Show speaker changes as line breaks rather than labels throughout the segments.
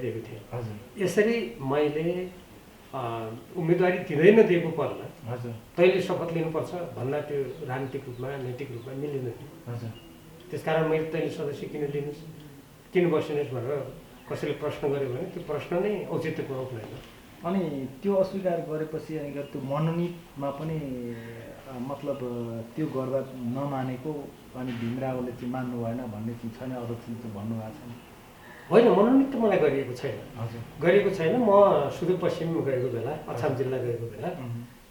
दिएको थिएँ।
हजुर
यसरी मैले उम्मेदवारी दिँदै नदिएको पर्ला
हजुर
तैँले शपथ लिनुपर्छ भन्दा त्यो राजनीतिक रूपमा नैतिक रूपमा मिलेन थियो।
हजुर
त्यसकारण मैले तैँले सदस्य किन लिनुहोस् किन बसिनुहोस् भनेर कसैले प्रश्न गर्यो भने त्यो प्रश्न नै औचित्यपूर्ण हुँदैन।
अनि त्यो अस्वीकार गरेपछि अनि त्यो मनोनितमा पनि मतलब त्यो गर्दा नमानेको अनि भीमरावले चाहिँ मान्नु भएन भन्ने चाहिँ छैन, अध्यक्षले चाहिँ भन्नुभएको छैन।
होइन, मनोनित त मलाई गरिएको छैन।
हजुर
गरिएको छैन। म सुदूरपश्चिम गएको बेला, अछाम जिल्ला गएको बेला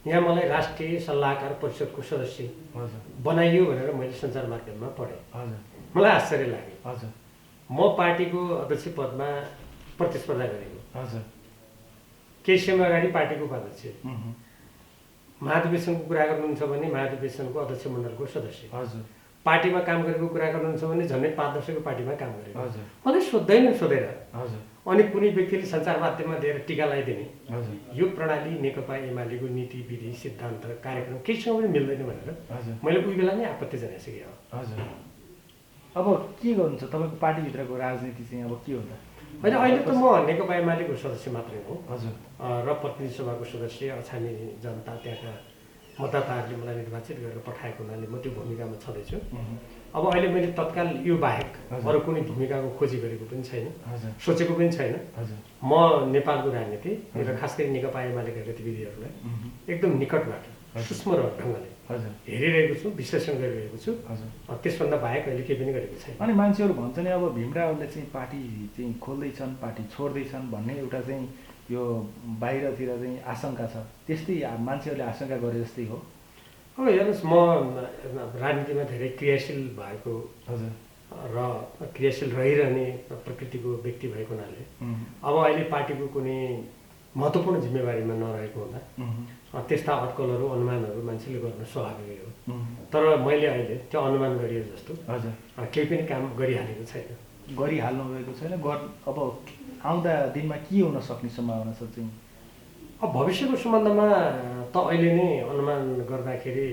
यहाँ मलाई राष्ट्रिय सल्लाहकार परिषदको सदस्य
हजुर
बनाइयो भनेर मैले सञ्चार माध्यममा पढेँ।
हजुर
मलाई आश्चर्य लाग्यो।
हजुर
म पार्टीको अध्यक्ष पदमा प्रतिस्पर्धा गरेको,
हजुर
केही समय अगाडि पार्टीको उपाध्यक्ष, महाधिवेशनको कुरा गर्नुहुन्छ भने महाधिवेशनको अध्यक्ष मण्डलको सदस्य,
हजुर
पार्टीमा काम गरेको कुरा गर्नुहुन्छ भने झन्डै 5 वर्षको पार्टीमा काम गरेको।
हजुर
मलाई सोध्दैन सोधेर
हजुर
अनि कुनै व्यक्तिले सञ्चार माध्यममा दिएर टिका लगाइदिने
हजुर
यो प्रणाली नेकपा एमालेको नीति विधि सिद्धान्त कार्यक्रम केहीसँग पनि मिल्दैन भनेर
हजुर
मैले उही बेला नै आपत्ति जनाइसकेँ।
हजुर अब के गर्नुहुन्छ तपाईँको पार्टीभित्रको राजनीति चाहिँ अब के हो त?
होइन, अहिले त म नेकपा एमालेको सदस्य मात्रै हो
हजुर
र प्रतिनिधि सभाको सदस्य, अछामी जनता त्यहाँका मतदाताहरूले मलाई निर्वाचित गरेर पठाएको हुनाले म त्यो भूमिकामा छँदैछु। अब अहिले मैले तत्काल यो बाहेक अरू कुनै भूमिकाको खोजी गरेको पनि छैन, सोचेको पनि छैन। म नेपालको राजनीति र खास गरी नेकपा एमालेका गतिविधिहरूलाई एकदम निकटबाट सूक्ष्म ढङ्गले हेरिरहेको छु, विश्लेषण गरिरहेको छु। त्यसभन्दा बाहेक अहिले केही पनि गरेको छैन।
अनि मान्छेहरू भन्छ नि अब भीमरावले चाहिँ पार्टी चाहिँ खोल्दैछन्, पार्टी छोड्दैछन् भन्ने एउटा चाहिँ यो बाहिरतिर चाहिँ आशंका छ, त्यस्तै मान्छेहरूले आशंका गरे जस्तै हो।
अब हेर्नुहोस्, म राजनीतिमा धेरै क्रियाशील भएको र क्रियाशील रहिरहने प्रकृतिको व्यक्ति भएको हुनाले अब अहिले पार्टीको कुनै महत्त्वपूर्ण जिम्मेवारीमा नरहेको हुँदा त्यस्ता अट्कलहरू अनुमानहरू मान्छेले गर्न स्वाभाविक हो। तर मैले अहिले त्यो अनुमान गरिए जस्तो केही पनि काम गरिहालेको छैन।
गरिहाल्नु भएको छैन। अब आउँदा दिनमा के हुन सक्ने सम्भावना छ चाहिँ?
अब भविष्यको सम्बन्धमा त अहिले नै अनुमान गर्दाखेरि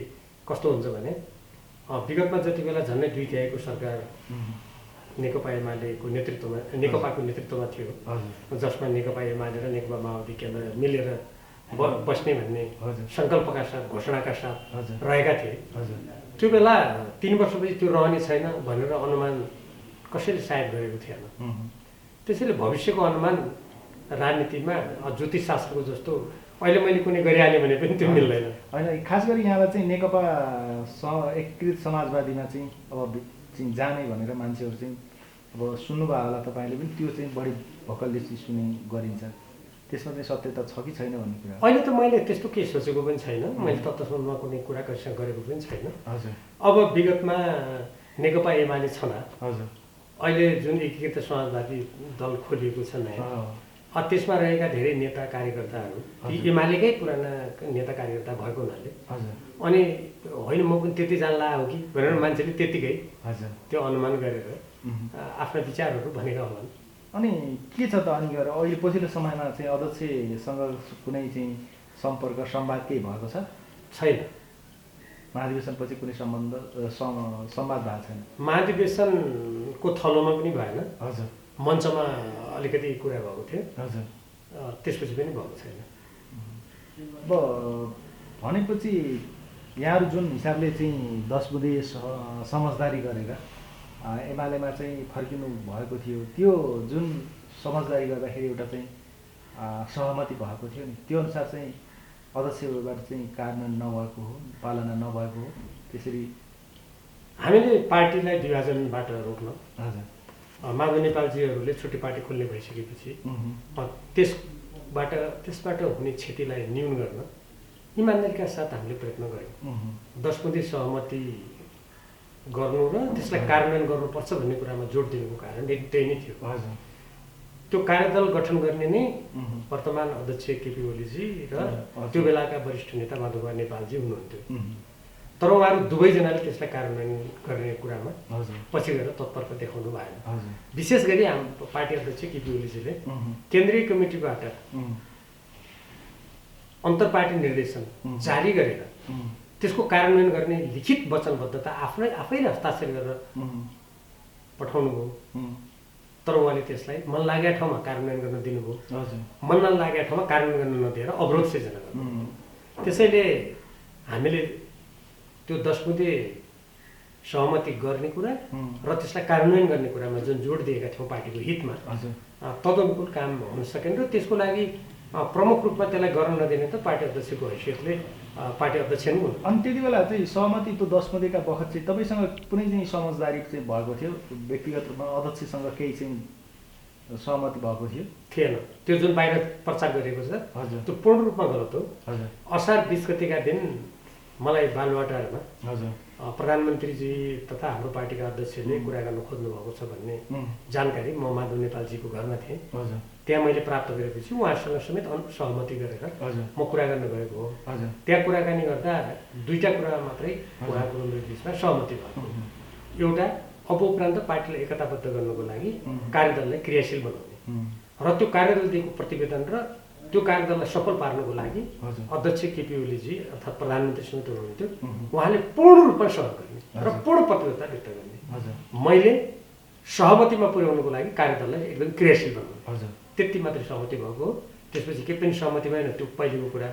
कस्तो हुन्छ भने विगतमा जति बेला झन्डै 2/3 सरकार नेकपा एमालेको नेतृत्वमा नेकपाको नेतृत्वमा थियो, जसमा नेकपा एमाले र नेकपा माओवादी केन्द्र मिलेर बस्ने भन्ने सङ्कल्पका साथ घोषणाका साथ रहेका थिए। त्यो बेला 3 वर्षपछि त्यो रहने छैन भनेर अनुमान कसैले सायद गरेको थिएन। त्यसैले भविष्यको अनुमान राजनीतिमा ज्योतिषशास्त्रको जस्तो अहिले मैले कुनै गरिहालेँ भने पनि त्यो मिल्दैन।
होइन, खास गरी यहाँलाई चाहिँ नेकपा एकीकृत समाजवादीमा चाहिँ अब चाहिँ जाने भनेर मान्छेहरू चाहिँ अब सुन्नुभयो होला तपाईँले पनि, त्यो चाहिँ बढी भकलले चाहिँ सुने गरिन्छ। त्यसमा चाहिँ सत्यता छ कि छैन भन्ने कुरा
अहिले त मैले त्यस्तो केही सोचेको पनि छैन। मैले तत्त्वसम्ममा कुनै कुरा कसैसँग गरेको पनि छैन।
हजुर
अब विगतमा नेकपा एमाले छँदा
हजुर
अहिले जुन एकीकृत समाजवादी दल खोलिएको छ नयाँ, त्यसमा रहेका धेरै नेता कार्यकर्ताहरू ती एमालेकै पुराना नेता कार्यकर्ता भएको हुनाले अनि होइन म पनि त्यति जानला हो कि भनेर मान्छेले त्यतिकै त्यो अनुमान गरेर आफ्ना विचारहरू भनेका होलान्।
अनि के छ त अनि गएर अहिले पछिल्लो समयमा चाहिँ अध्यक्षसँग कुनै चाहिँ सम्पर्क संवाद केही भएको छ?
छैन।
महाधिवेशनपछि कुनै संवाद भएको छैन?
महाधिवेशनको थलोमा पनि भएन।
हजुर
मञ्चमा अलिकति कुरा भएको थियो।
हजुर
त्यसपछि पनि भएको छैन।
अब भनेपछि यहाँहरू जुन हिसाबले चाहिँ 10 बुँदे समझदारी गरेर एमालेमा चाहिँ फर्किनु भएको थियो, त्यो जुन समझदारी गर्दाखेरि एउटा चाहिँ सहमति भएको थियो नि, त्यो अनुसार चाहिँ अध्यक्षबाट चाहिँ कार्यान्वयन नभएको हो, पालना नभएको हो। त्यसरी
हामीले पार्टीलाई विभाजनबाट रोक्न
हजुर
माधव नेपालजीहरूले छुट्टी पार्टी खोल्ने भइसकेपछि त्यसबाट हुने क्षतिलाई न्यून गर्न इमान्दारीका साथ हामीले प्रयत्न गऱ्यौँ। 10 बुँदे सहमति गर्नु र त्यसलाई कार्यान्वयन गर्नुपर्छ भन्ने कुरामा जोड दिनुको कारण त्यही नै थियो। त्यो कार्यदल गठन गर्ने नै वर्तमान अध्यक्ष केपी ओलीजी र त्यो बेलाका वरिष्ठ नेता माधव नेपालजी हुनुहुन्थ्यो। तर उहाँहरू दुवैजनाले त्यसलाई कार्यान्वयन गर्ने कुरामा पछि गएर तत्परता देखाउनु भएन। विशेष गरी हाम्रो पार्टी अध्यक्ष केपी ओलीजीले केन्द्रीय कमिटीबाट अन्तर्पार्टी निर्देशन जारी गरेर त्यसको कार्यान्वयन गर्ने लिखित वचनबद्धता आफैले हस्ताक्षर गरेर पठाउनु भयो, तर उहाँले त्यसलाई मन लागेको ठाउँमा कार्यान्वयन गर्न दिनुभयो, मन नलागेको ठाउँमा कार्यान्वयन गर्न नदिएर अवरोध सिर्जना गर्नु। त्यसैले हामीले त्यो 10 बुँदे सहमति गर्ने कुरा र त्यसलाई कार्यान्वयन गर्ने कुरामा जुन जोड दिएका थियौँ पार्टीको हितमा, तदनुकूल काम हुन सकेन र त्यसको लागि प्रमुख रूपमा त्यसलाई गर्न नदिने त पार्टी अध्यक्षको हैसियतले पार्टी अध्यक्ष नै हुनु।
अनि त्यति बेला चाहिँ सहमति त्यो 10 बुँदेका बखत चाहिँ तपाईँसँग कुनै चाहिँ समझदारी चाहिँ भएको थियो? व्यक्तिगत रूपमा अध्यक्षसँग केही चाहिँ सहमति भएको थियो?
थिएन। त्यो जुन बाहिर प्रचार गरिएको छ त्यो पूर्ण रूपमा गलत हो। असार 20 गतेका दिन मलाई बालुवाटारमा प्रधानमन्त्रीजी तथा हाम्रो पार्टीका अध्यक्षले कुरा गर्न खोज्नु भएको छ भन्ने जानकारी म माधव नेपालजीको घरमा थिएँ। त्यहाँ मैले प्राप्त गरेपछि उहाँसँग समेत सहमति गरेर म कुरा गर्न गएको हो। त्यहाँ कुराकानी गर्दा दुईटा कुरा मात्रै उहाँको बिचमा सहमति भएको। एउटा, अब उपरान्त पार्टीलाई एकताबद्ध गर्नको लागि कार्यदललाई क्रियाशील बनाउने र त्यो कार्यदल दिएको प्रतिवेदन र त्यो कार्यदललाई सफल पार्नको लागि अध्यक्ष केपी ओलीजी अर्थात् प्रधानमन्त्री समेत हुनुहुन्थ्यो, उहाँले पूर्ण रूपमा सहयोग गर्ने र पूर्ण प्रतिबद्धता व्यक्त गर्ने। मैले सहमतिमा पुर्याउनुको लागि कार्यदललाई एकदम क्रियाशील बनाउने, त्यति मात्रै सहमति भएको हो। त्यसपछि केही पनि सहमति भएन, त्यो पहिलेको कुरा।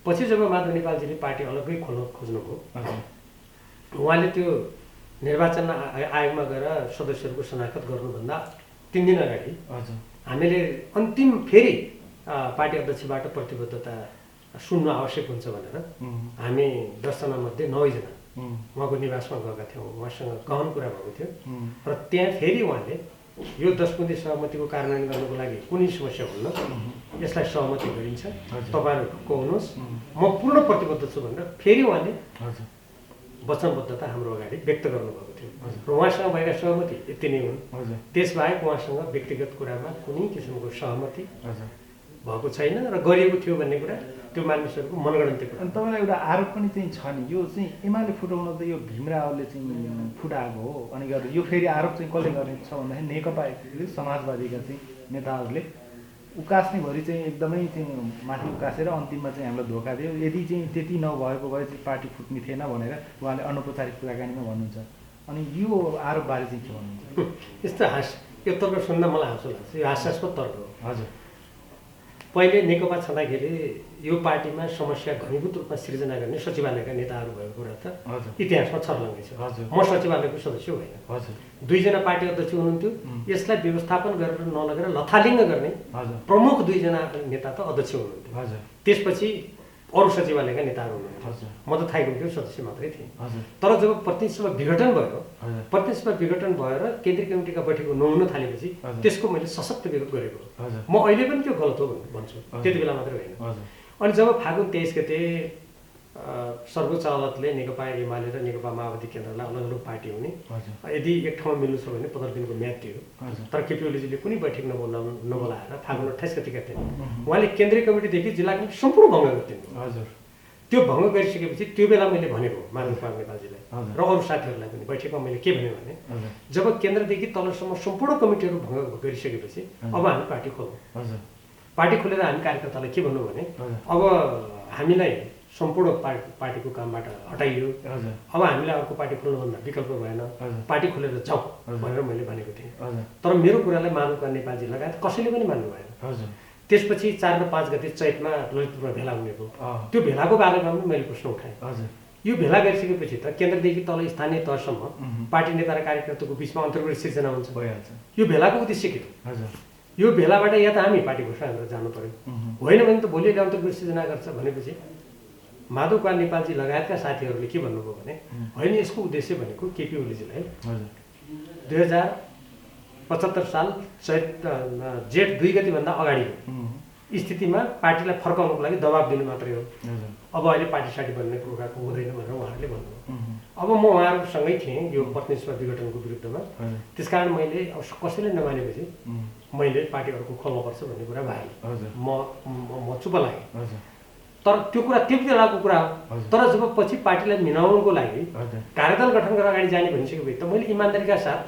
पछि जब माधव नेपालजीले पार्टी अलग्गै खोल्न खोज्नुभयो, उहाँले त्यो निर्वाचन आयोगमा गएर सदस्यहरूको शनाखत गर्नुभन्दा 3 दिन अगाडि हामीले अन्तिम फेरि पार्टी अध्यक्षबाट प्रतिबद्धता सुन्नु आवश्यक हुन्छ भनेर हामी 10 जना मध्ये 9 जना उहाँको निवासमा गएका थियौँ। उहाँसँग गहन कुरा भएको थियो र त्यहाँ फेरि उहाँले यो 10 बुँदे सहमतिको कार्यान्वयन गर्नको लागि कुनै समस्या हुन्न, यसलाई सहमति गरिन्छ, तपाईँहरू ढुक्क हुनुहोस्, म पूर्ण प्रतिबद्ध छु भनेर फेरि उहाँले वचनबद्धता हाम्रो अगाडि व्यक्त गर्नुभएको थियो र उहाँसँग भएका सहमति यति नै हुन्। त्यसबाहेक उहाँसँग व्यक्तिगत कुरामा कुनै किसिमको सहमति भएको छैन र गरिएको थियो भन्ने कुरा त्यो मानिसहरूको मनगणन्ती कुरा।
अनि तपाईँलाई एउटा आरोप पनि चाहिँ छ नि, यो चाहिँ एमाले फुटाउन त यो भीमरावले चाहिँ फुटाएको हो, अनि गर्दा यो फेरि आरोप चाहिँ कसले गर्ने छ भन्दाखेरि नेकपा समाजवादीका चाहिँ नेताहरूले उकास्नेभरि चाहिँ एकदमै चाहिँ माथि उकासेर अन्तिममा चाहिँ हामीलाई धोका दियो, यदि चाहिँ त्यति नभएको भए चाहिँ पार्टी फुट्ने थिएन भनेर उहाँले अनौपचारिक कुराकानीमा भन्नुहुन्छ। अनि यो आरोपबारे चाहिँ के भन्नुहुन्छ?
यस्तो यो तर्क सुन्दा मलाई हाँसो लाग्छ। यो हास्यास्पद तर्क हो।
हजुर,
पहिले नेकपा छँदाखेरि यो पार्टीमा समस्या घनीभूत रूपमा सिर्जना गर्ने सचिवालयका नेताहरू भएको कुरा त इतिहासमा छर्लङ्गै छ। म सचिवालयको सदस्य होइन। 2 जना पार्टी अध्यक्ष हुनुहुन्थ्यो, यसलाई व्यवस्थापन गरेर नलगेर लथालिङ्ग गर्ने प्रमुख 2 जना नेता त अध्यक्ष हुनुहुन्थ्यो। त्यसपछि अरू सचिवालयका नेताहरू हुनुहुन्थ्यो, म त थाइगुम्को सदस्य मात्रै थिएँ। तर जब प्रतिनिधि सभा विघटन भयो, प्रतिनिधि सभा विघटन भएर केन्द्रीय कमिटीका बैठक नहुन थालेपछि त्यसको मैले सशक्त विरोध गरेको हो। म अहिले पनि त्यो गलत हो भन्छु, त्यति बेला मात्रै होइन। अनि जब फागुन 23 गते सर्वोच्च अदालतले नेकपा एमाले र नेकपा माओवादी केन्द्रलाई अलग अलग पार्टी हुने, यदि एक ठाउँमा मिल्नु छ भने 15 दिनको म्याद थियो। तर केपी ओलीजीले कुनै बैठक नबोलाएर फागुन 28 गतिका दिन उहाँले केन्द्रीय कमिटीदेखि जिल्ला कमिटी सम्पूर्ण भङ्ग गरिदिनु। त्यो भङ्ग गरिसकेपछि त्यो बेला मैले भनेको माधव नेपालजीलाई र अरू साथीहरूलाई पनि बैठकमा मैले के भने जब केन्द्रदेखि तलसम्म सम्पूर्ण कमिटीहरू भङ्ग गरिसकेपछि अब हामी पार्टी खोलौँ। पार्टी खोलेर हामी कार्यकर्तालाई के भन्नु भने अब हामीलाई सम्पूर्ण पार्टीको कामबाट हटाइयो, अब हामीलाई अर्को पार्टी खोल्नुभन्दा विकल्प भएन, पार्टी खोलेर जाउँ भनेर मैले भनेको थिएँ। तर मेरो कुरालाई माधव नेपालजी लगायत कसैले पनि मान्नु भएन। त्यसपछि 4 र 5 गते चैतमा ललितपुरमा भेला हुने भयो। त्यो भेलाको बारेमा पनि मैले प्रश्न उठाएँ। यो भेला गरिसकेपछि त केन्द्रदेखि तल स्थानीय तहसम्म पार्टी नेता र कार्यकर्ताको बिचमा अन्तर्गत सिर्जना हुन्छ, भइहाल्छ। यो भेलाको उद्देश्य के हो? यो भेलाबाट या त हामी पार्टी घोषणा गरेर जानु पर्यो, होइन भने त भोलिले अन्तर्गत सिर्जना गर्छ भनेपछि माधव नेपालजी लगायतका साथीहरूले के भन्नुभयो भने होइन, यसको उद्देश्य भनेको केपी ओलीजीलाई 2075 साल जेठ 2 गतिभन्दा अगाडिको स्थितिमा पार्टीलाई फर्काउनको लागि दबाब दिनु मात्रै हो। अब अहिले पार्टी सार्टी बन्ने कुराको हुँदैन भनेर उहाँहरूले भन्नुभयो। अब म उहाँहरूसँगै थिएँ यो प्रतिनिधि सभा विघटनको विरुद्धमा, त्यसकारण मैले अब कसैले नमानेपछि मैले पार्टी अर्को खोल्नुपर्छ भन्ने कुरा भयो। म चुप लागेँ। तर त्यो कुरा त्यो बेलाको कुरा हो। तर जब पछि पार्टीलाई मिलाउनको लागि कार्यदल गठन गरेर अगाडि जाने भनिसकेपछि त मैले इमान्दारीका साथ,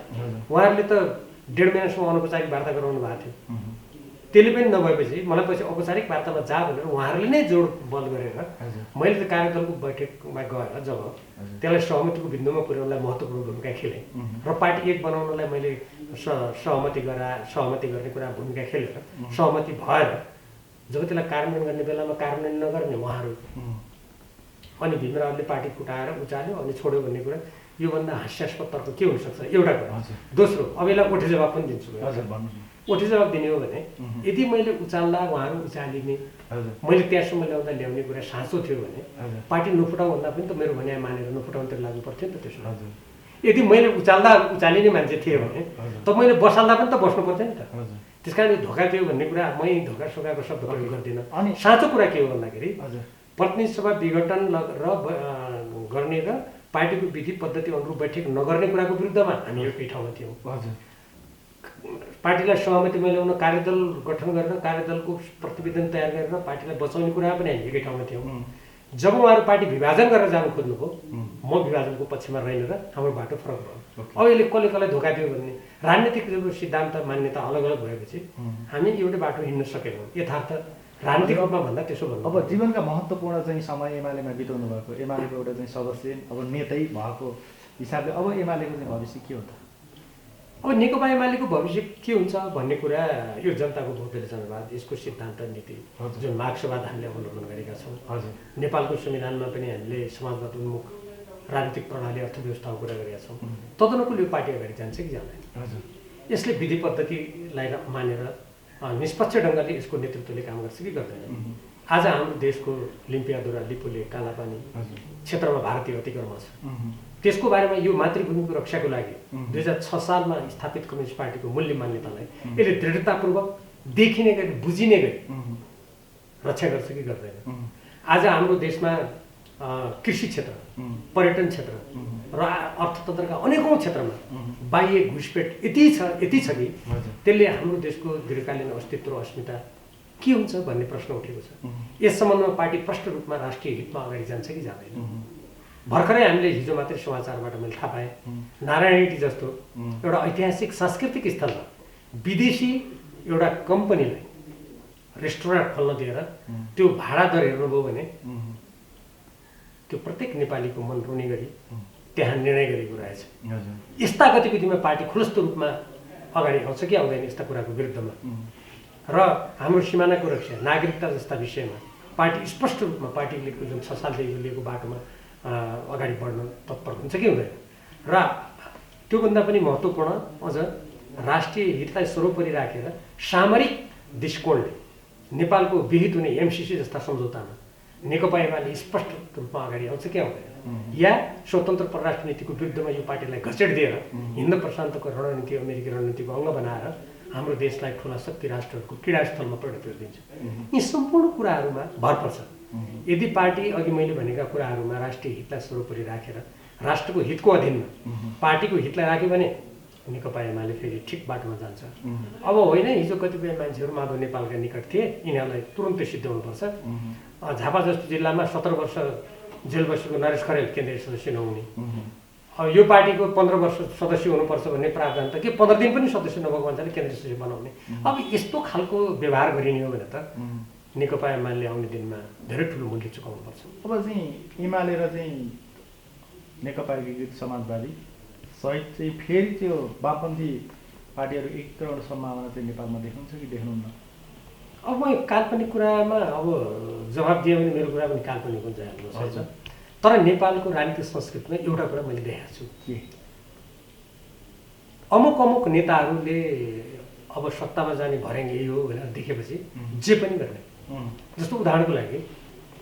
उहाँहरूले त 1.5 महिनासम्म अनौपचारिक वार्ता गराउनु भएको थियो, त्यसले पनि नभएपछि मलाई पछि औपचारिक वार्तामा जा भनेर उहाँहरूले नै जोड बल गरेर मैले त कार्यदलको बैठकमा गएर जब त्यसलाई सहमतिको बिन्दुमा पुर्याउनलाई महत्त्वपूर्ण भूमिका खेलेँ र पार्टी एक बनाउनलाई मैले सहमति गर्ने कुरा भूमिका खेलेर सहमति भएर जब त्यसलाई कार्यान्वयन गर्ने बेलामा कार्यान्वयन नगर्ने उहाँहरू अनि भीमरावले पार्टी फुटाएर उचाल्यो अनि छोड्यो भन्ने कुरा योभन्दा हास्यास्पद तर्क के हुनसक्छ एउटा कुरा। दोस्रो अब यसलाई ओठे जवाब पनि दिन्छु। ओठे जवाब दिने हो भने यदि मैले उचाल्दा उहाँहरू उचालिने मैले त्यहाँसम्म ल्याउने कुरा साँचो थियो भने पार्टी नफुटाउ भन्दा पनि त मेरो भनाइ मानेर नफुटाउनुतिर लाग्नु पर्थ्यो नि त त्यसो। यदि मैले उचाल्दा उचालिने मान्छे थिएँ भने त मैले बसाल्दा पनि त बस्नु पर्थ्यो नि त। त्यस कारण धोका थियो भन्ने कुरा मै धोका सोकाको शब्द प्रयोग गर्दिनँ। अनि साँचो कुरा के हो भन्दाखेरि प्रतिनिधि सभा विघटन गर्ने र पार्टीको विधि पद्धति अनुरूप बैठक नगर्ने कुराको विरुद्धमा हामी एकै ठाउँमा थियौँ। पार्टीलाई सहमति मिलाउन कार्यदल गठन गरेर कार्यदलको प्रतिवेदन तयार गरेर पार्टीलाई बचाउने कुरा पनि हामी एकै ठाउँमा थियौँ। जब उहाँहरू पार्टी विभाजन गरेर जानु खोज्नुभयो म विभाजनको पक्षमा रहेन र हाम्रो बाटो फरक भयो। अब यसले कसलाई धोका दियो भन्ने राजनीतिक सिद्धान्त मान्यता अलग अलग भएपछि हामी एउटै बाटो हिँड्न सकेनौँ। यथार्थ राजनीतिक रूपमा भन्दा त्यसो भन्नु।
अब जीवनका महत्त्वपूर्ण चाहिँ समय एमालेमा बिताउनु भएको एमालेको एउटा चाहिँ सदस्य अब नेतै भएको हिसाबले अब एमालेको चाहिँ भविष्य के हो त?
अब नेकपा एमालेको भविष्य के हुन्छ भन्ने कुरा यो जनताको भोट विवेचनावाद यसको सिद्धान्त नीति जुन मार्क्सवाद हामीले अवलम्बन गरेका छौँ। नेपालको संविधानमा पनि हामीले समाजवाद उन्मुख राजनीतिक प्रणाली अर्थव्यवस्थाको कुरा गरेका छौँ। तदनुकूल यो पार्टी अगाडि जान्छ कि जाँदैन? यसले विधि पद्धतिलाई मानेर निष्पक्ष ढङ्गले यसको नेतृत्वले काम गर्छ कि गर्दैन? आज हाम्रो देशको लिम्पियादुरा लिपुले कालापानी क्षेत्रमा भारतीय अतिक्रमण छ। त्यसको बारेमा यो मातृभूमिको रक्षाको लागि 2006 सालमा स्थापित कम्युनिस्ट पार्टीको मूल्य मान्यतालाई यसले दृढतापूर्वक देखिने गरी बुझिने गरी रक्षा गर्छ कि गर्दैन? आज हाम्रो देशमा कृषि क्षेत्र, पर्यटन क्षेत्र र अर्थतन्त्रका अनेकौँ क्षेत्रमा बाह्य घुसपेट यति छ कि त्यसले हाम्रो देशको दीर्घकालीन अस्तित्व र अस्मिता के हुन्छ भन्ने प्रश्न उठेको छ। यस सम्बन्धमा पार्टी प्रष्ट रूपमा राष्ट्रिय हितमा अगाडि जान्छ कि जाँदैन? भर्खरै हामीले हिजो मात्रै समाचारबाट मैले थाहा पाएँ नारायणी जस्तो एउटा ऐतिहासिक सांस्कृतिक स्थलमा विदेशी एउटा कम्पनीलाई रेस्टुरेन्ट खोल्न दिएर त्यो भाडा दर हेर्नुभयो भने त्यो प्रत्येक नेपालीको मन रुने गरी त्यहाँ निर्णय गरेको रहेछ। यस्ता गतिविधिमा पार्टी खुलस्त रूपमा अगाडि आउँछ कि आउँदैन यस्ता कुराको विरुद्धमा? र हाम्रो सिमानाको रक्षा, नागरिकता जस्ता विषयमा पार्टी स्पष्ट रूपमा पार्टीले जुन 6 सालदेखि लिएको बाटोमा अगाडि बढ्न तत्पर हुन्छ कि हुँदैन? र त्योभन्दा पनि महत्त्वपूर्ण अझ राष्ट्रिय हितलाई सर्वोपरि राखेर सामरिक दृष्टिकोणले नेपालको विहित हुने एमसिसी जस्ता सम्झौतामा नेकपा एमाले स्पष्ट रूपमा अगाडि आउँछ कि आउँदैन? या स्वतन्त्र परराष्ट्र नीतिको विरुद्धमा यो पार्टीलाई घचेट दिएर हिन्द प्रशान्तको रणनीति अमेरिकी रणनीतिको अङ्ग बनाएर हाम्रो देशलाई ठुला शक्ति राष्ट्रहरूको क्रीडास्थलमा परिणत गरिदिन्छ? यी सम्पूर्ण कुराहरूमा भर पर्छ। यदि पार्टी अघि मैले भनेका कुराहरूमा राष्ट्रिय हितलाई सर्वोपरि राखेर राष्ट्रको हितको अधीनमा पार्टीको हितलाई राख्यो भने नेकपा एमाले फेरि ठिक बाटोमा जान्छ। अब होइन हिजो कतिपय मान्छेहरू माधव नेपालका निकट थिए, यिनीहरूलाई तुरुन्तै सिद्ध्याउनुपर्छ। झापा जस्तो जिल्लामा 17 वर्ष जेल बसेको नरेश खरेल केन्द्रीय सदस्य नहुने, अब यो पार्टीको 15 वर्ष सदस्य हुनुपर्छ भन्ने प्रावधान त के 15 दिन पनि सदस्य नभएको मान्छेले केन्द्रीय सदस्य बनाउने? अब यस्तो खालको व्यवहार गरिने हो भने त नेकपा एमाले आउने दिनमा धेरै ठुलो मूल्य चुकाउनु पर्छ।
अब चाहिँ एमाले र चाहिँ नेकपा एकीकृत समाजवादी सहित चाहिँ फेरि त्यो वामपन्थी पार्टीहरू एकीकरण सम्भावना चाहिँ नेपालमा देख्नुहुन्छ कि देख्नुहुन्न?
अब म काल्पनिक कुरामा अब जवाब दिएँ भने मेरो कुरा पनि काल्पनिक हुन्छ हेर्नुहोस्। तर नेपालको राजनीतिक संस्कृतिमा एउटा कुरा मैले देखाएको छु कि अमुक नेताहरूले अब सत्तामा जाने भर्याङ यही हो भनेर देखेपछि जे पनि गर्ने। जस्तो उदाहरणको लागि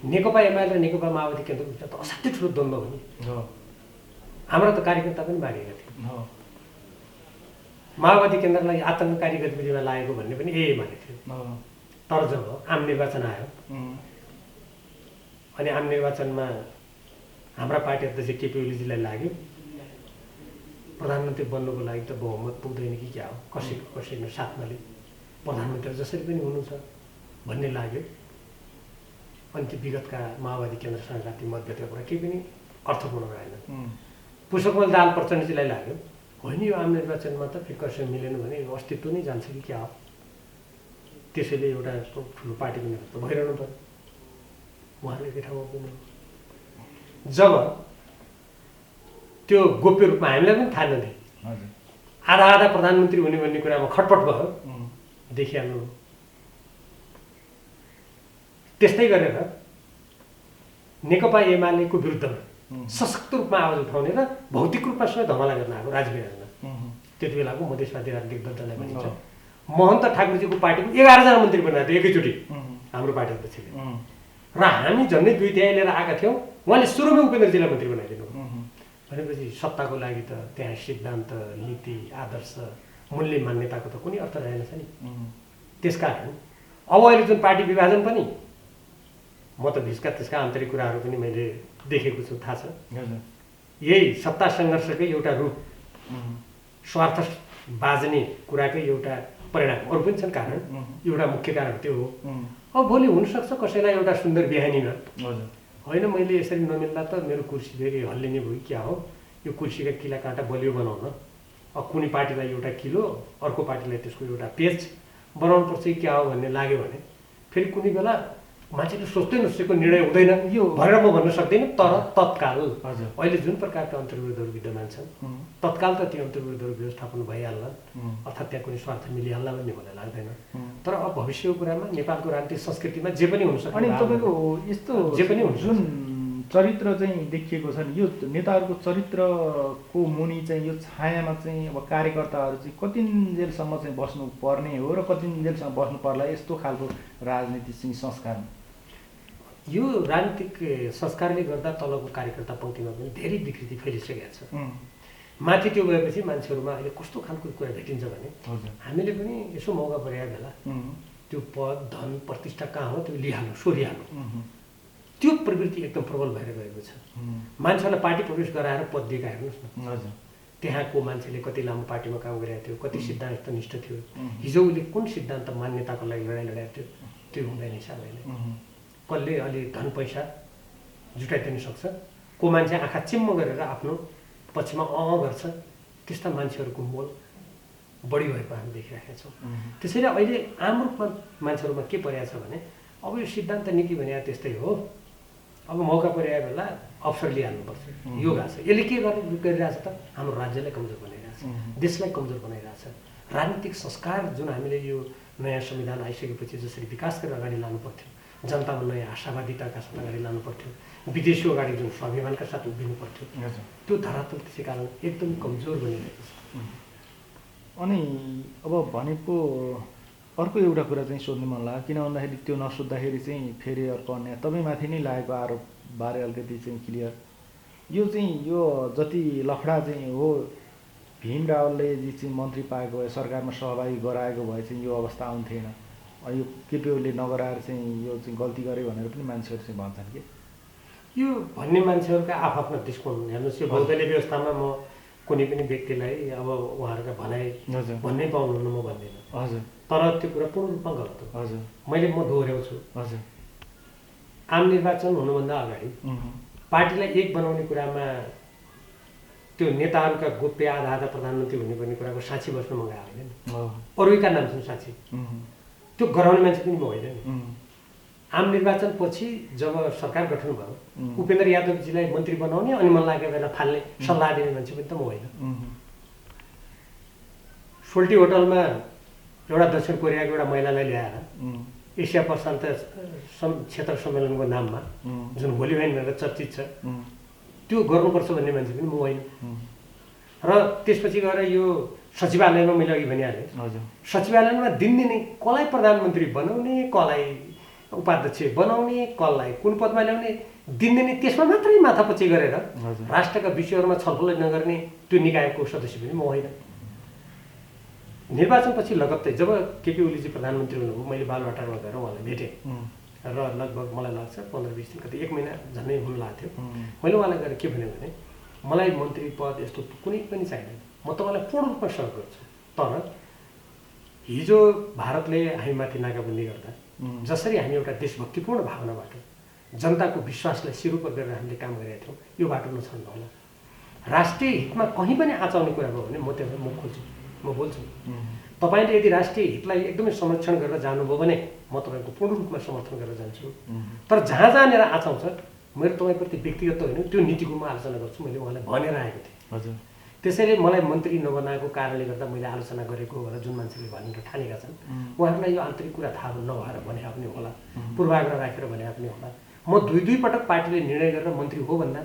नेकपा एमाले र नेकपा माओवादी केन्द्रको बिचमा त असाध्यै ठुलो द्वन्द्व हो नि। हाम्रा त कार्यकर्ता पनि मारिएका थिए। माओवादी केन्द्रलाई आतङ्ककारी गतिविधिमा लागेको भन्ने पनि मानेको थियो। तर जब आम निर्वाचन आयो अनि आम निर्वाचनमा हाम्रा पार्टी अध्यक्ष केपी ओलीजीलाई लाग्यो प्रधानमन्त्री बन्नुको लागि त बहुमत पुग्दैन कि क्या हो, कसैको साथमा प्रधानमन्त्री जसरी पनि हुनु छ भन्ने लाग्यो। अनि त्यो विगतका माओवादी केन्द्रसँगका ती मतभेदका कुरा केही पनि अर्थपूर्ण रहेन। पुष्पकमल दाहाल प्रचण्डजीलाई लाग्यो होइन यो आम निर्वाचनमा त फेरि कसै मिलेन भने अस्तित्व नै जान्छ कि क्या हो। त्यसैले एउटा ठुलो पार्टीको नेतृत्व भइरहनु पर्यो। उहाँले एकै ठाउँमा पुग्नु जब त्यो गोप्य रूपमा हामीलाई पनि थाहा नदिए आधा आधा प्रधानमन्त्री हुने भन्ने कुरामा खटपट भयो देखिहाल्नु। त्यस्तै गरेर नेकपा एमालेको विरुद्धमा सशक्त रूपमा आवाज उठाउने र भौतिक रूपमा समेत धमला गर्न आएको राजविराजमा त्यति बेलाको मधेसवादी राजनीतिक दल जसलाई भनिन्छ महन्त ठाकुरजीको पार्टीको 11 जना मन्त्री बनाएको थियो एकैचोटि हाम्रो पार्टी अध्यक्षले र हामी झन्डै 2/3 लिएर आएका थियौँ। उहाँले सुरुमै उपेन्द्रजीलाई मन्त्री बनाइदिनु भनेपछि सत्ताको लागि त त्यहाँ सिद्धान्त नीति आदर्श मूल्य मान्यताको त कुनै अर्थ रहेनछ नि। त्यसकारण अब अहिले जुन पार्टी विभाजन पनि म त भिसका त्यसका आन्तरिक कुराहरू पनि मैले देखेको छु, थाहा छ। यही सत्ता सङ्घर्षकै एउटा रूप स्वार्थ बाज्ने कुराकै एउटा परिणाम। अरू पनि छन् कारण, एउटा मुख्य कारण त्यो हो। अब भोलि हुनसक्छ कसैलाई एउटा सुन्दर बिहानीमा होइन मैले यसरी नमिल्दा त मेरो कुर्सी फेरि हल्लिने भयो क्या हो, यो कुर्सीका किला काँटा बलियो बनाउन अब कुनै पार्टीलाई एउटा किलो अर्को पार्टीलाई त्यसको एउटा पेज बनाउनुपर्छ कि क्या हो भन्ने लाग्यो भने फेरि कुनै बेला मान्छेले सोच्दै नसोचेको निर्णय हुँदैन यो भनेर म भन्न सक्दिनँ। तर तत्काल अहिले जुन प्रकारका अन्तर्विरोधहरू विद्यमान छन् तत्काल त त्यो अन्तर्विरोधहरू व्यवस्थापन भइहाल्ला, अर्थात् त्यहाँ कुनै स्वार्थ मिलिहाल्ला भन्ने मलाई लाग्दैन। तर अब भविष्यको कुरामा नेपालको राजनीतिक संस्कृतिमा जे पनि हुनसक्छ।
अनि तपाईँको यस्तो
जे पनि हुन्छ
जुन चरित्र चाहिँ देखिएको छ नि, यो नेताहरूको चरित्रको मुनि चाहिँ यो छायामा चाहिँ अब कार्यकर्ताहरू चाहिँ कतिन्जेलसम्म चाहिँ बस्नु पर्ने हो र कतिन्जेलसम्म बस्नु पर्ला यस्तो खालको राजनीति चाहिँ संस्कार?
यो राजनीतिक संस्कारले गर्दा तलको कार्यकर्ता पङ्क्तिमा पनि धेरै विकृति फैलिसकेको छ। माथि त्यो गएपछि मान्छेहरूमा अहिले कस्तो खालको कुरा भेटिन्छ भने हामीले पनि यसो मौका परेको बेला त्यो पद धन प्रतिष्ठा कहाँ हो त्यो लिइहाल्नु सोधिहाल्नु, त्यो प्रवृत्ति एकदम प्रबल भएर गएको छ। मान्छेलाई पार्टी प्रवेश गराएर पद दिएका हेर्नुहोस् न, त्यहाँको मान्छेले कति लामो पार्टीमा काम गरिरहेको थियो, कति सिद्धान्तनिष्ठ थियो, हिजो उसले कुन सिद्धान्त मान्यताको लागि लडाइँ लडाएको थियो त्यो हुँदैन हिसाब अहिले। कसले अलि धन पैसा जुटाइदिन सक्छ, को मान्छे आँखा चिम्म गरेर आफ्नो पक्षमा गर्छ, त्यस्ता मान्छेहरूको मोल बढी भएको हामी देखिरहेका छौँ। त्यसैले अहिले आम रूपमा मान्छेहरूमा के परिरहेको छ भने अब यो सिद्धान्त नीति भने त्यस्तै हो, अब मौका परिआए बेला अवसर लिइहाल्नुपर्छ। यो भएको छ, यसले के गरिरहेछ त हाम्रो राज्यलाई कमजोर बनाइरहेछ, देशलाई कमजोर बनाइरहेछ। राजनीतिक संस्कार जुन हामीले यो नयाँ संविधान आइसकेपछि जसरी विकास गरेर अगाडि लानु पर्थ्यो, जनतामा नयाँ आशावादिताका साथ अगाडि लानु पर्थ्यो, विदेशी अगाडि जुन स्वाभिमानका साथ उभिनु पर्थ्यो, त्यो धरातल त्यसै कारण एकदम कमजोर बनिरहेको छ।
अनि अब भनेको अर्को एउटा कुरा चाहिँ सोध्नु मन लाग्यो, किन भन्दाखेरि त्यो नसोद्धाखेरि चाहिँ फेरि अर्को अन्य तपाईँमाथि नै लागेको आरोपबारे अलिकति चाहिँ क्लियर। यो चाहिँ यो जति लफडा चाहिँ हो भीम रावलले चाहिँ मन्त्री पाएको भए सरकारमा सहभागी गराएको भए चाहिँ यो अवस्था आउँथेन। यो केपी ओलीले नगराएर चाहिँ यो चाहिँ गल्ती गरे भनेर पनि मान्छेहरू चाहिँ भन्छन् कि
यो भन्ने मान्छेहरूका आफ्ना दृष्टिकोण हेर्नुहोस्। यो भौगोलिक व्यवस्थामा म कुनै पनि व्यक्तिलाई अब उहाँहरूका भनाइ भन्नै पाउनुहुन्न म भन्दिनँ।
हजुर,
तर त्यो कुरा पूर्ण रूपमा गलत हो।
हजुर,
म दोहोऱ्याउँछु।
हजुर,
आम निर्वाचन हुनुभन्दा अगाडि पार्टीलाई एक बनाउने कुरामा त्यो नेताहरूका गोप्य आधा आधा प्रधानमन्त्री हुनुपर्ने कुराको साक्षी बस्नु मगायो होइन, अरूका नाम छन् साक्षी, त्यो गराउने मान्छे पनि म होइन। आम निर्वाचन पछि जब सरकार गठन भयो उपेन्द्र यादवजीलाई मन्त्री बनाउने अनि मन लागेको बेला फाल्ने सल्लाह दिने मान्छे पनि त म होइन। सोल्टी होटलमा एउटा दक्षिण कोरियाको एउटा महिलालाई ल्याएर एसिया प्रशान्त क्षेत्र सम्मेलनको नाममा जुन होली भ्यान भनेर चर्चित छ त्यो गर्नुपर्छ भन्ने मान्छे पनि म होइन। र त्यसपछि गएर यो सचिवालयमा मैले अघि भनिहालेँ, सचिवालयमा दिनदिनै कसलाई प्रधानमन्त्री बनाउने, कसलाई उपाध्यक्ष बनाउने, कसलाई कुन पदमा ल्याउने दिनदिनै त्यसमा मात्रै माथापछि गरेर राष्ट्रका विषयहरूमा छलफल नगर्ने त्यो निकायको सदस्य पनि म होइन। निर्वाचनपछि लगत्तै जब केपी ओलीजी प्रधानमन्त्री हुनुभयो मैले बालुवाटारमा गएर उहाँलाई भेटेँ र लगभग मलाई लाग्छ 15-20 दिन कति 1 महिना झन्डै हुन लाग्थ्यो। मैले उहाँलाई गएर के भने मलाई मन्त्री पद यस्तो कुनै पनि चाहिँदैन, म तपाईँलाई पूर्ण रूपमा सहयोग गर्छु। तर हिजो भारतले हामीमाथि नाकाबन्दी गर्दा जसरी हामी एउटा देशभक्तिपूर्ण भावनाबाट जनताको विश्वासलाई सिरोपर गरेर हामीले काम गरेका थियौँ यो बाटो नछड्नु होला। राष्ट्रिय हितमा कहीँ पनि आचाउने कुरा भयो भने म त्यसलाई मुख खोल्छु, म बोल्छु। तपाईँले यदि राष्ट्रिय हितलाई एकदमै संरक्षण गरेर जानुभयो भने म तपाईँको पूर्ण रूपमा समर्थन गरेर जान्छु। तर जहाँ जहाँनिर आँचाउँछ मेरो तपाईँप्रति व्यक्तिगत होइन, त्यो नीतिको म आलोचना गर्छु। मैले उहाँलाई भनेर आएको थिएँ।
हजुर।
त्यसैले मलाई मन्त्री नबनाएको कारणले गर्दा मैले आलोचना गरेको भनेर जुन मान्छेले भनेर ठानेका छन् उहाँहरूलाई यो आन्तरिक कुरा थाहा नभएर भने पनि होला, पूर्वाग्रह राखेर भने पनि होला। म दुई पटक पार्टीले निर्णय गरेर मन्त्री हो भन्दा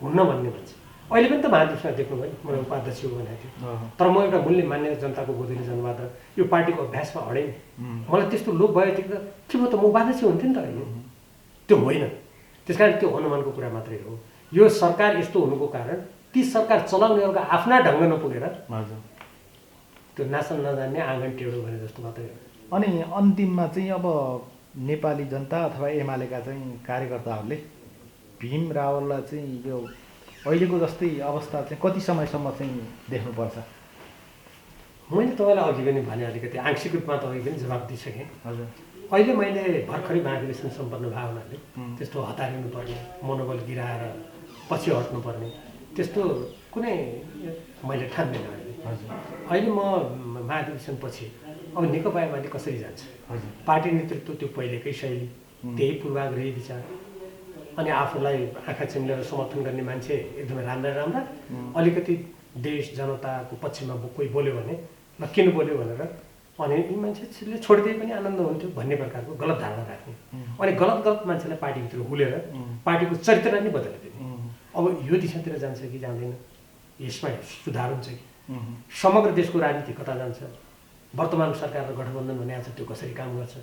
हुन्न भन्ने मान्छे। अहिले पनि त महाधिवेशनमा देख्नुभयो नि, मलाई उपाध्यक्ष हो भनेको थियो। तर म एउटा मूल्य मान्ने जनताको गोदीले जनवाद यो पार्टीको अभ्यासमा अडेँ। मलाई त्यस्तो लोभ भयो थियो कि म त म उपाध्यक्ष हुन्थेँ नि त अहिले। त्यो होइन। त्यस कारण त्यो अनुमानको कुरा मात्रै हो। यो सरकार यस्तो हुनुको कारण ती सरकार चलाउनेहरूका आफ्ना ढङ्ग नपुगेर त्यो नाच्न नजान्ने आँगन टेढो भने जस्तो मात्रै हो।
अनि अन्तिममा चाहिँ अब नेपाली जनता अथवा एमालेका चाहिँ कार्यकर्ताहरूले भीम रावललाई चाहिँ यो अहिलेको जस्तै अवस्था चाहिँ कति समयसम्म चाहिँ देख्नुपर्छ?
मैले तपाईँलाई अघि पनि भने अलिकति आंशिक रूपमा त अघि पनि जवाब दिइसकेँ।
हजुर।
अहिले मैले भर्खरै महाधिवेशन सम्पन्न भयो हुनाले त्यस्तो हतारिनुपर्ने, मनोबल गिराएर पछि हट्नुपर्ने त्यस्तो कुनै मैले ठान्दिनँ अहिले। अहिले म महाधिवेशनपछि अब नेकपा एमाले कसरी जान्छ, पार्टी नेतृत्व त्यो पहिलेकै शैली, त्यही पूर्वाग्रही विचार, अनि आफूलाई आँखा चिम्लेर समर्थन गर्ने मान्छे एकदमै राम्रा अलिकति देश जनताको पक्षमा कोही बोल्यो भने ल किन बोल्यो भनेर अनि यी मान्छेले छोडिदिए पनि आनन्द हुन्थ्यो भन्ने प्रकारको गलत धारणा राख्ने, अनि गलत मान्छेलाई पार्टीभित्र हुलेर पार्टीको चरित्र नै बदलिदिने। अब यो दिशातिर जान्छ कि जाँदैन, यसमा सुधार हुन्छ कि समग्र देशको राजनीति कता जान्छ, वर्तमान सरकार र गठबन्धन भने आज त्यो कसरी काम गर्छ।